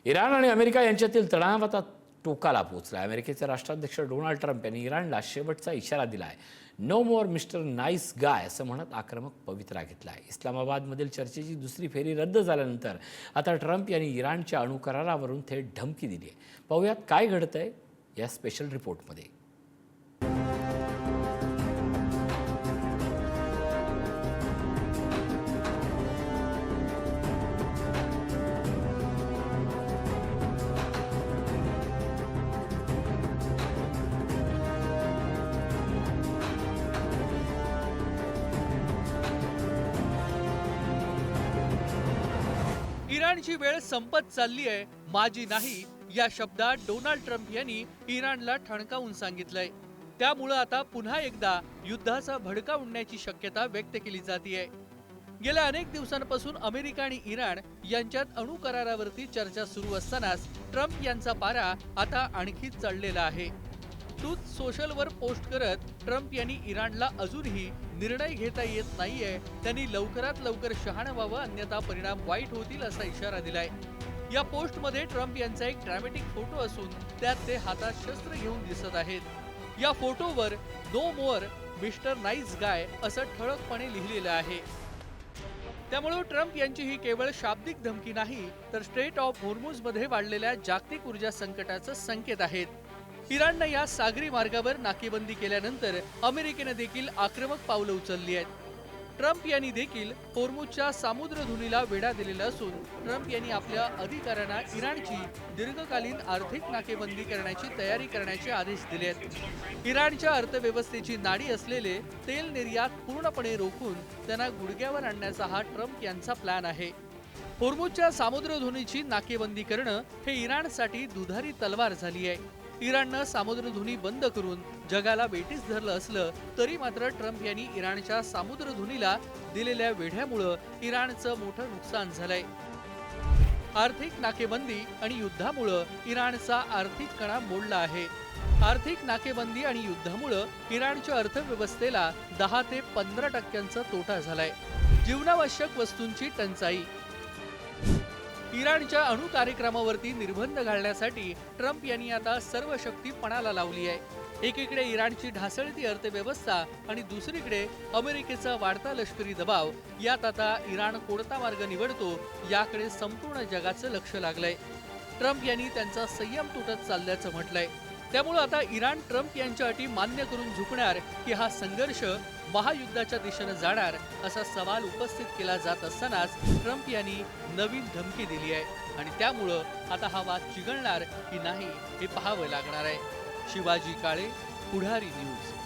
Iran आणि America यांच्यातील तणाव आता टोकाला पोहोचला. अमेरिकेचे राष्ट्राध्यक्ष डोनाल्ड ट्रम्प यांनी इराणला शेवटचा इशारा दिलाय. नो मोर मिस्टर नाईस गाय असं म्हणत आक्रमक पवित्रा घेतला आहे. इस्लामाबादमधील चर्चेची दुसरी फेरी रद्द झाल्यानंतर आता ट्रम्प यांनी इराणच्या अणुकरारावरून थेट धमकी दिली आहे. पाहूयात काय घडतंय या स्पेशल रिपोर्टमध्ये. इराणची वेळ संपत चालली आहे, माझी नाही या शब्दात डोनाल्ड ट्रम्प यांनी इराणला ठणकावून सांगितलंय. त्यामुळे आता पुन्हा एकदा युद्धाचा भडका उडण्याची शक्यता व्यक्त केली जाते. गेल्या अनेक दिवसांपासून अमेरिका आणि इराण यांच्यात अणु करारावरती चर्चा सुरू असतानाच ट्रम्प यांचा पारा आता आणखी चढलेला आहे. ट्रूथ सोशलवर पोस्ट करत ट्रम्प यांनी इराणला अजूनही निर्णय घेता येत नाहीये, त्यांनी लवकरात लवकर शहाणं व्हावं अन्यथा परिणाम वाईट होतील असा इशारा दिलाय. या पोस्टमध्ये ट्रम्प यांचा एक ड्रॅमॅटिक फोटो असून त्यात ते हातात शस्त्र घेऊन दिसत आहेत. या फोटोवर नो मोर मिस्टर नाईस गाय असं ठळकपणे लिहिलेलं आहे. त्यामुळे ट्रम्प यांची ही केवळ शाब्दिक धमकी नाही तर स्ट्रेट ऑफ होर्मुझमध्ये वाढलेल्या जागतिक ऊर्जा संकटाचं संकेत आहेत. इराणनं या सागरी मार्गावर नाकेबंदी केल्यानंतर अमेरिकेने देखील आक्रमक पावलं उचलली आहेत. ट्रम्प यांनी देखील होर्मुझच्या सामुद्रधुनीला वेढा दिलेला असून ट्रम्प यांनी आपल्या अधिकाऱ्यांना इराणची दीर्घकालीन आर्थिक नाकेबंदी करण्याची तयारी करण्याचे आदेश दिले आहेत. इराणच्या अर्थव्यवस्थेची नाडी असलेले तेल निर्यात पूर्णपणे रोखून त्यांना गुडघ्यावर आणण्याचा हा ट्रम्प यांचा प्लॅन आहे. होर्मुझच्या सामुद्रधुनीची नाकेबंदी करणं हे इराणसाठी दुधारी तलवार झाली आहे. इराणनं सामुद्रधुनी बंद करून जगाला वेठीस धरलं असलं तरी मात्र ट्रम्प यांनी इराणच्या सामुद्रधुनीला दिलेल्या वेढ्यामुळं इराणचं मोठं नुकसान झालंय. आर्थिक नाकेबंदी आणि युद्धामुळं इराणचा आर्थिक कणा मोडला आहे. आर्थिक नाकेबंदी आणि युद्धामुळं इराणच्या अर्थव्यवस्थेला 10 ते 15% तोटा झालाय. जीवनावश्यक वस्तूंची टंचाई. इराणच्या अणु कार्यक्रमावरती निर्बंध घालण्यासाठी ट्रम्प यांनी आता सर्व शक्ती पणाला लावली आहे. एकीकडे इराणची ढासळती अर्थव्यवस्था आणि दुसरीकडे अमेरिकेचा वाढता लष्करी दबाव यात आता इराण कोणता मार्ग निवडतो याकडे संपूर्ण जगाचं लक्ष लागलंय. ट्रम्प यांनी त्यांचा संयम तुटत चालल्याचं म्हटलंय. त्यामुळे आता इराण ट्रम्प यांच्या अटी मान्य करून झुकणार की हा संघर्ष महायुद्धाच्या दिशेने जाणार असा सवाल उपस्थित केला जात असतानाच ट्रम्प यांनी नवीन धमकी दिली आहे आणि त्यामुळं आता हा वाद चिघळणार की नाही हे पाहावं लागणार आहे. शिवाजी काळे, पुढारी न्यूज.